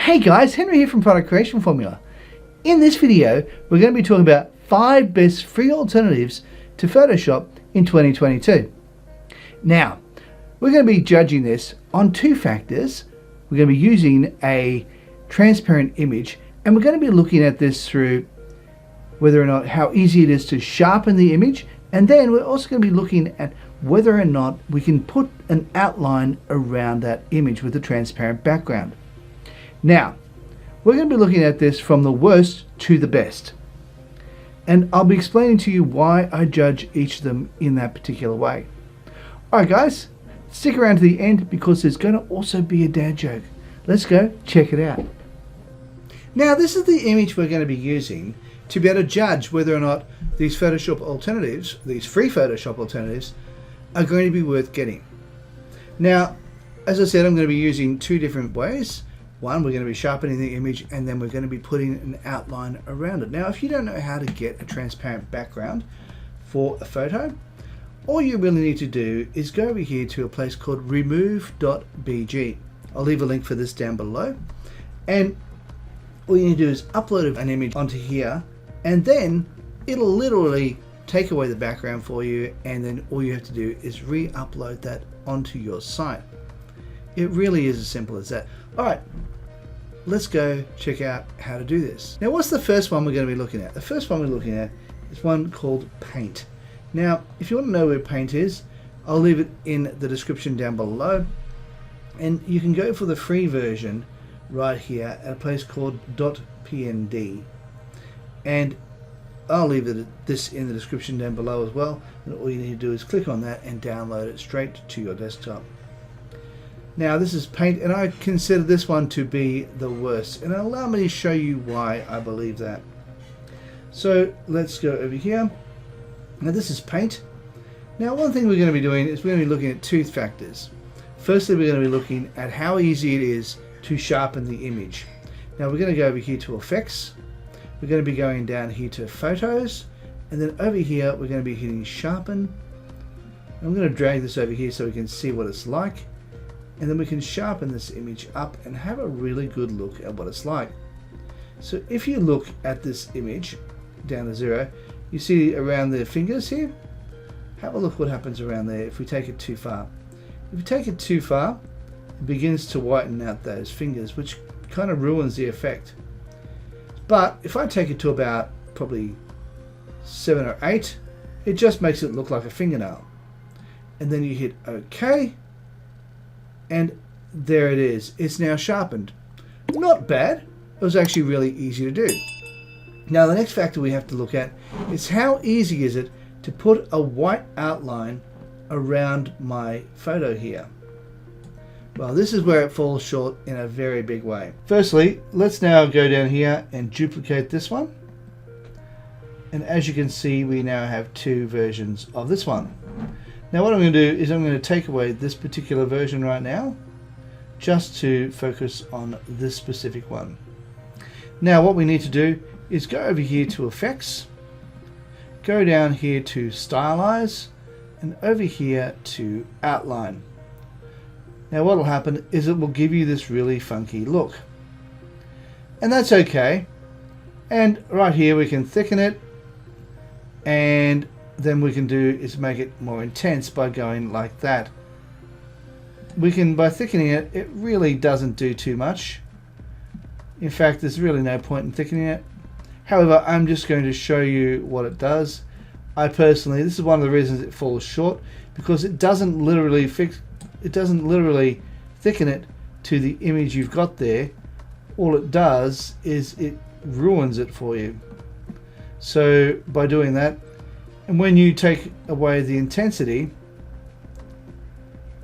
Hey guys, Henry here from Product Creation Formula. In this video, we're going to be talking about 5 best free alternatives to Photoshop in 2022. Now, we're going to be judging this on 2 factors. We're going to be using a transparent image, and we're going to be looking at this through whether or not how easy it is to sharpen the image, and then we're also going to be looking at whether or not we can put an outline around that image with a transparent background. Now, we're going to be looking at this from the worst to the best. And I'll be explaining to you why I judge each of them in that particular way. Alright guys, stick around to the end because there's going to also be a dad joke. Let's go check it out. Now this is the image we're going to be using to be able to judge whether or not these Photoshop alternatives, these free Photoshop alternatives, are going to be worth getting. Now, as I said, I'm going to be using 2 different ways. One, we're going to be sharpening the image, and then we're going to be putting an outline around it. Now, if you don't know how to get a transparent background for a photo, all you really need to do is go over here to a place called remove.bg. I'll leave a link for this down below. And all you need to do is upload an image onto here, and then it'll literally take away the background for you, and then all you have to do is re-upload that onto your site. It really is as simple as that. Alright, let's go check out how to do this. Now, what's the first one we're going to be looking at? The first one we're looking at is one called Paint. Now, if you want to know where Paint is, I'll leave it in the description down below. And you can go for the free version right here at a place called .pnd. And I'll leave this in the description down below as well. And all you need to do is click on that and download it straight to your desktop. Now this is Paint, and I consider this one to be the worst, and allow me to show you why I believe that. So let's go over here. Now this is Paint. Now one thing we're going to be doing is we're going to be looking at 2 factors. Firstly, we're going to be looking at how easy it is to sharpen the image. Now we're going to go over here to Effects. We're going to be going down here to Photos, and then over here we're going to be hitting Sharpen. I'm going to drag this over here so we can see what it's like. And then we can sharpen this image up and have a really good look at what it's like. So if you look at this image down to 0, you see around the fingers here. Have a look what happens around there if we take it too far. If you take it too far, it begins to whiten out those fingers, which kind of ruins the effect. But if I take it to about probably 7 or 8, it just makes it look like a fingernail. And then you hit OK. And there it is. It's now sharpened. Not bad. It was actually really easy to do. Now the next factor we have to look at is how easy is it to put a white outline around my photo here. Well, this is where it falls short in a very big way. Firstly, let's now go down here and duplicate this one. And as you can see, we now have 2 versions of this one. Now what I'm going to do is I'm going to take away this particular version right now, just to focus on this specific one. Now what we need to do is go over here to Effects, go down here to Stylize, and over here to Outline. Now what will happen is it will give you this really funky look. And that's okay. And right here we can thicken it, and then we can do is make it more intense by going like that. We can, by thickening it, it really doesn't do too much. In fact, there's really no point in thickening it. However, I'm just going to show you what it does. I personally, this is one of the reasons it falls short, because it doesn't literally thicken it to the image you've got there. All it does is it ruins it for you. So by doing that, and when you take away the intensity,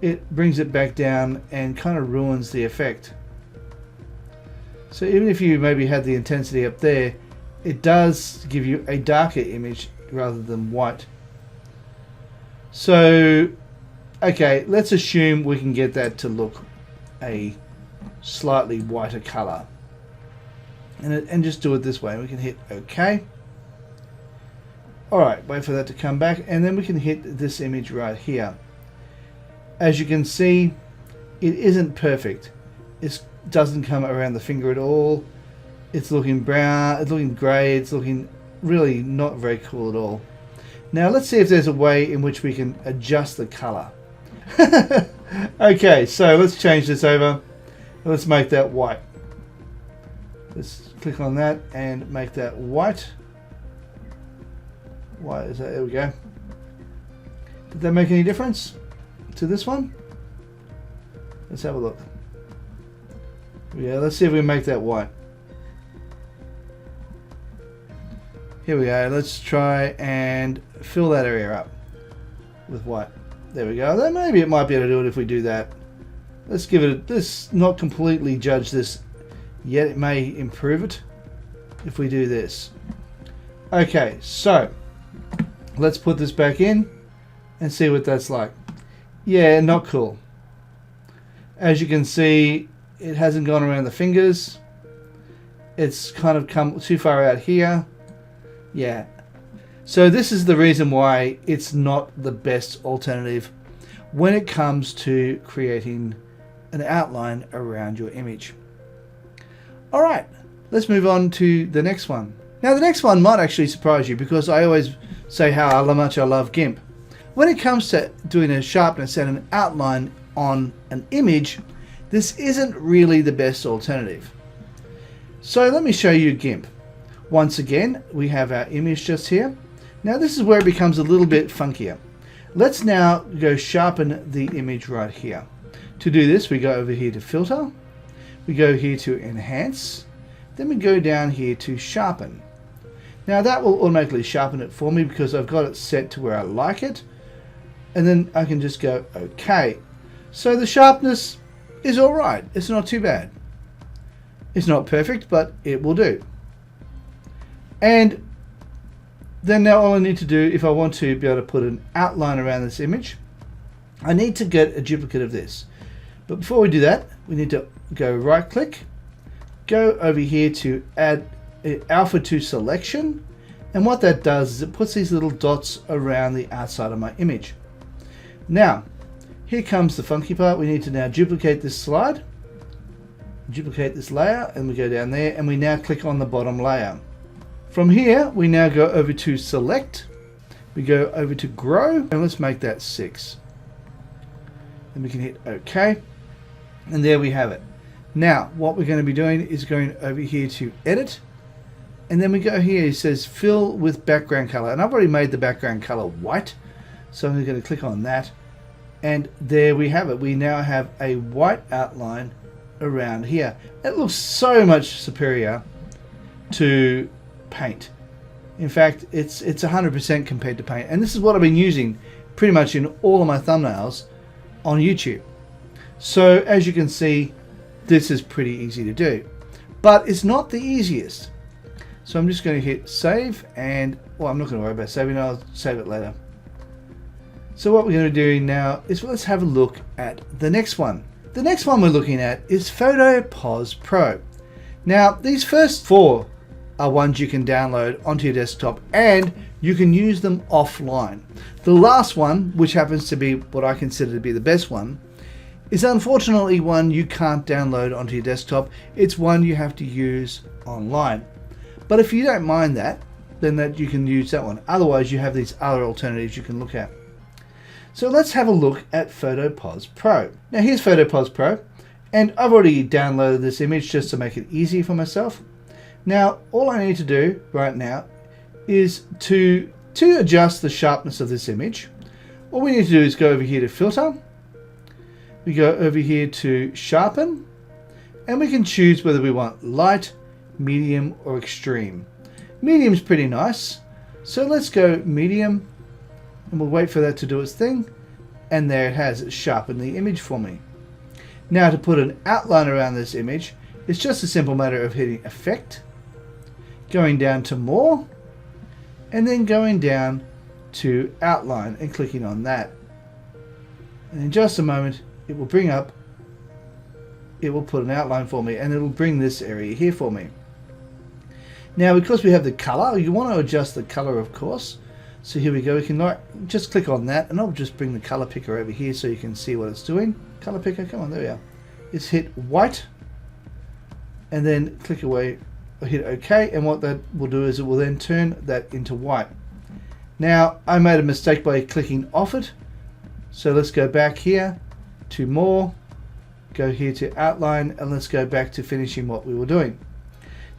it brings it back down and kind of ruins the effect. So even if you maybe had the intensity up there, it does give you a darker image rather than white. So, okay, let's assume we can get that to look a slightly whiter color. And just do it this way. We can hit OK. Alright, wait for that to come back, and then we can hit this image right here. As you can see, it isn't perfect. It's doesn't come around the finger at all. It's looking brown, it's looking grey, it's looking really not very cool at all. Now let's see if there's a way in which we can adjust the colour. Okay, so let's change this over. Let's make that white. Let's click on that and make that white. Why is that? There we go. Did that make any difference to this one? Let's have a look. Yeah, let's see if we can make that white. Here we go. Let's try and fill that area up with white. There we go. Then maybe it might be able to do it if we do that. Let's give it let's not completely judge this yet. It may improve it if we do this. Okay, so let's put this back in and see what that's like. Yeah, not cool. As you can see, it hasn't gone around the fingers. It's kind of come too far out here. Yeah. So this is the reason why it's not the best alternative when it comes to creating an outline around your image. Alright, let's move on to the next one. Now the next one might actually surprise you because I always say how much I love GIMP. When it comes to doing a sharpness and an outline on an image, this isn't really the best alternative. So let me show you GIMP. Once again, we have our image just here. Now this is where it becomes a little bit funkier. Let's now go sharpen the image right here. To do this, we go over here to Filter, we go here to Enhance, then we go down here to Sharpen. Now that will automatically sharpen it for me because I've got it set to where I like it, and then I can just go OK. So the sharpness is alright, it's not too bad. It's not perfect, but it will do. And then now all I need to do, if I want to be able to put an outline around this image, I need to get a duplicate of this. But before we do that, we need to go right click, go over here to add alpha to selection, and what that does is it puts these little dots around the outside of my image. Now, here comes the funky part. We need to now duplicate this slide, duplicate this layer, and we go down there, and we now click on the bottom layer. From here, we now go over to select, we go over to grow, and let's make that 6. Then we can hit OK, and there we have it. Now, what we're going to be doing is going over here to edit, and then we go here, it says fill with background color, and I've already made the background color white, so I'm going to click on that, and there we have it. We now have a white outline around here. It looks so much superior to Paint. In fact, it's 100% compared to Paint, and this is what I've been using pretty much in all of my thumbnails on YouTube. So as you can see, this is pretty easy to do, but it's not the easiest. So I'm just going to hit save, and well, I'm not going to worry about saving, I'll save it later. So what we're going to do now is let's have a look at the next one. The next one we're looking at is Photopos Pro. Now these first 4 are ones you can download onto your desktop and you can use them offline. The last one, which happens to be what I consider to be the best one, is unfortunately one you can't download onto your desktop. It's one you have to use online. But if you don't mind that, then you can use that one. Otherwise, you have these other alternatives you can look at. So let's have a look at Photopos Pro. Now here's Photopos Pro, and I've already downloaded this image just to make it easy for myself. Now all I need to do right now is to adjust the sharpness of this image. All we need to do is go over here to Filter, we go over here to Sharpen, and we can choose whether we want light, medium, or extreme. Medium's pretty nice, so let's go medium, and we'll wait for that to do its thing, and there it has. It sharpened the image for me. Now to put an outline around this image, it's just a simple matter of hitting Effect, going down to More, and then going down to Outline and clicking on that. And in just a moment, it will bring up, it will put an outline for me, and it will bring this area here for me. Now because we have the color, you want to adjust the color, of course. So here we go, we can just click on that, and I'll just bring the color picker over here so you can see what it's doing. Color picker, come on, there we are. It's hit white, and then click away or hit OK, and what that will do is it will then turn that into white. Now I made a mistake by clicking off it, so let's go back here to more, go here to outline, and let's go back to finishing what we were doing.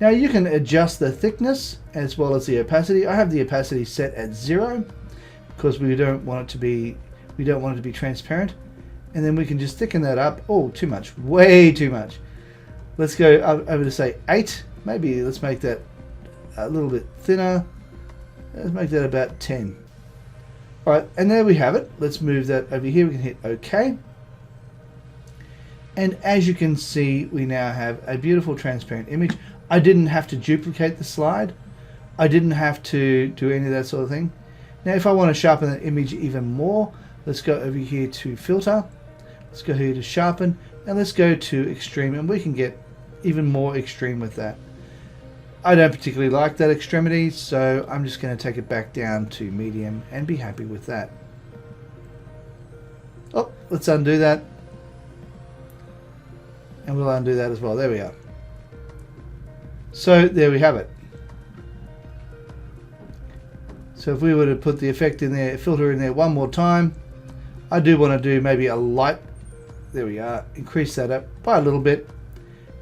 Now you can adjust the thickness as well as the opacity. I have the opacity set at 0 because we don't want it to be transparent. And then we can just thicken that up. Oh, too much, way too much. Let's go over to say 8. Maybe let's make that a little bit thinner. Let's make that about 10. All right, and there we have it. Let's move that over here. We can hit OK. And as you can see, we now have a beautiful transparent image. I didn't have to duplicate the slide. I didn't have to do any of that sort of thing. Now if I want to sharpen that image even more, let's go over here to filter. Let's go here to sharpen, and let's go to extreme, and we can get even more extreme with that. I don't particularly like that extremity, so I'm just going to take it back down to medium and be happy with that. Oh, let's undo that. And we'll undo that as well. There we are. So there we have it. So if we were to put the effect in there, filter in there one more time, I do want to do maybe a light, there we are, increase that up by a little bit,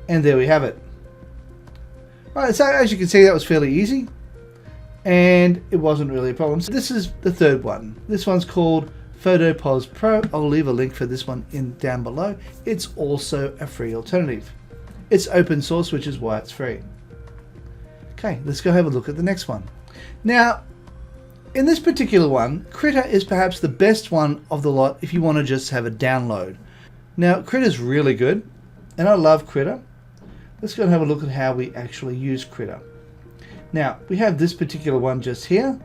and there we have it. Right, so as you can see, that was fairly easy, and it wasn't really a problem. So this is the third one. This one's called Photopos Pro. I'll leave a link for this one down below. It's also a free alternative. It's open source, which is why it's free. Okay, let's go have a look at the next one. Now, in this particular one, Critter is perhaps the best one of the lot if you want to just have a download. Now, Critter's really good, and I love Critter. Let's go and have a look at how we actually use Critter. Now, we have this particular one just here.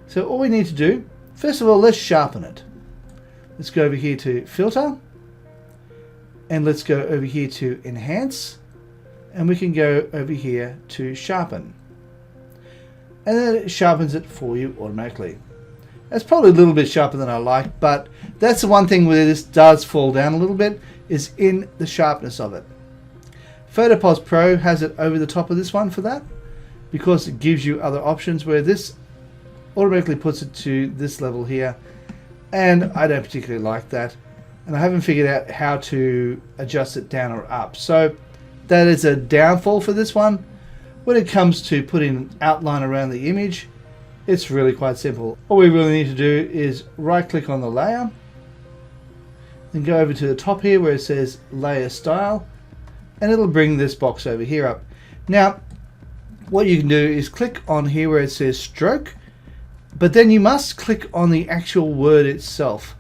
So all we need to do, first of all, let's sharpen it. Let's go over here to Filter, and let's go over here to Enhance, and we can go over here to Sharpen. And then it sharpens it for you automatically. That's probably a little bit sharper than I like, but that's the one thing where this does fall down a little bit, is in the sharpness of it. Photopos Pro has it over the top of this one for that, because it gives you other options, where this automatically puts it to this level here, and I don't particularly like that, and I haven't figured out how to adjust it down or up. So that is a downfall for this one. When it comes to putting an outline around the image, it's really quite simple. All we really need to do is right click on the layer, then go over to the top here where it says layer style, and it'll bring this box over here up. Now what you can do is click on here where it says stroke, but then you must click on the actual word itself.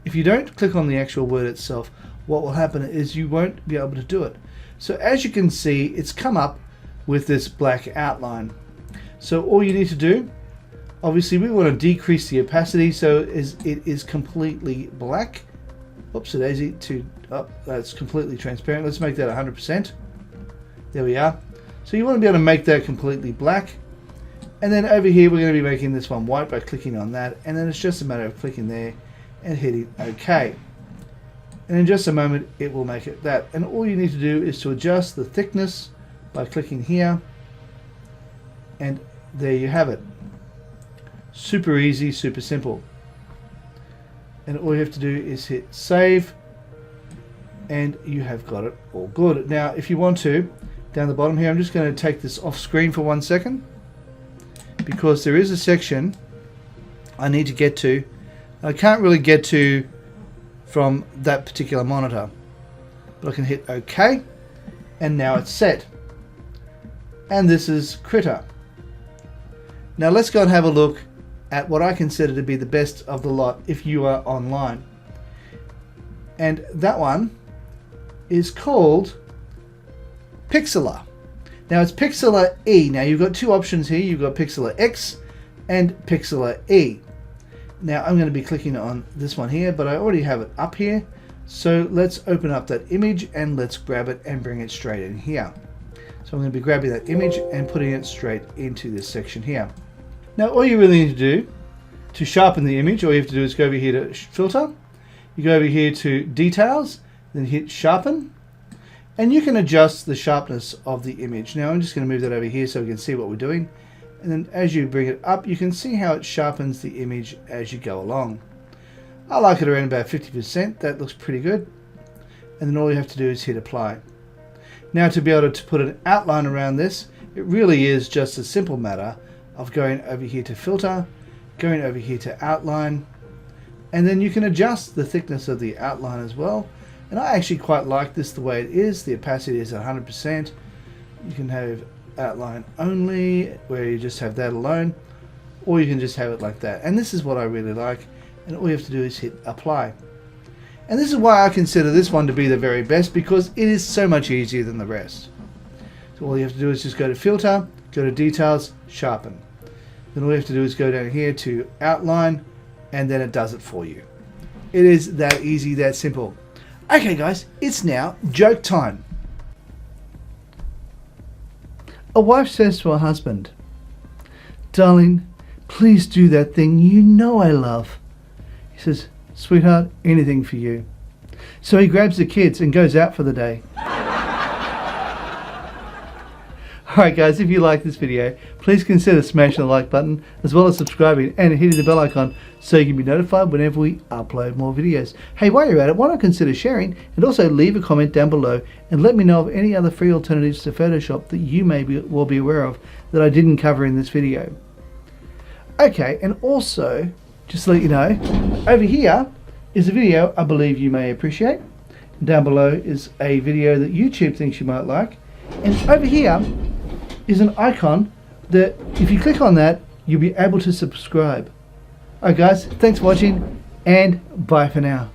If you don't click on the actual word itself, what will happen is you won't be able to do it. So as you can see, it's come up with this black outline. So all you need to do, obviously we want to decrease the opacity so it is completely black. Whoopsie daisy, that's completely transparent. Let's make that 100%. There we are. So you want to be able to make that completely black. And then over here we're going to be making this one white by clicking on that, and then it's just a matter of clicking there and hitting OK. And in just a moment it will make it that. And all you need to do is to adjust the thickness by clicking here, and there you have it. Super easy, super simple. And all you have to do is hit save, and you have got it all good. Now if you want to, down the bottom here, I'm just going to take this off screen for 1 second, because there is a section I need to get to. I can't really get to from that particular monitor, but I can hit OK, and now it's set. And this is Critter. Now let's go and have a look at what I consider to be the best of the lot if you are online. And that one is called Pixlr. Now it's Pixlr E. Now you've got two options here. You've got Pixlr X and Pixlr E. Now I'm going to be clicking on this one here, but I already have it up here. So let's open up that image and let's grab it and bring it straight in here. So I'm going to be grabbing that image and putting it straight into this section here. Now all you really need to do to sharpen the image, all you have to do is go over here to filter, you go over here to details, then hit sharpen, And you can adjust the sharpness of the image. Now I'm just going to move that over here so we can see what we're doing. And then as you bring it up, you can see how it sharpens the image as you go along. I like it around about 50%. That looks pretty good. And then all you have to do is hit apply. Now to be able to put an outline around this, it really is just a simple matter of going over here to filter, going over here to outline, and then you can adjust the thickness of the outline as well. And I actually quite like this the way it is. The opacity is 100%. You can have outline only, where you just have that alone, or you can just have it like that. And this is what I really like. And all you have to do is hit apply. And this is why I consider this one to be the very best, because it is so much easier than the rest. So all you have to do is just go to filter, go to details, sharpen. Then all you have to do is go down here to outline, and then it does it for you. It is that easy, that simple. Okay guys, it's now joke time. A wife says to her husband, "Darling, please do that thing you know I love." He says, "Sweetheart, anything for you." So he grabs the kids and goes out for the day. Alright guys, if you like this video, please consider smashing the like button, as well as subscribing and hitting the bell icon so you can be notified whenever we upload more videos. Hey, while you're at it, why not consider sharing, and also leave a comment down below and let me know of any other free alternatives to Photoshop that you will be aware of that I didn't cover in this video. Okay, and also, just to let you know, over here is a video I believe you may appreciate. Down below is a video that YouTube thinks you might like. And over here is an icon that if you click on that, you'll be able to subscribe. Alright guys, thanks for watching, and bye for now.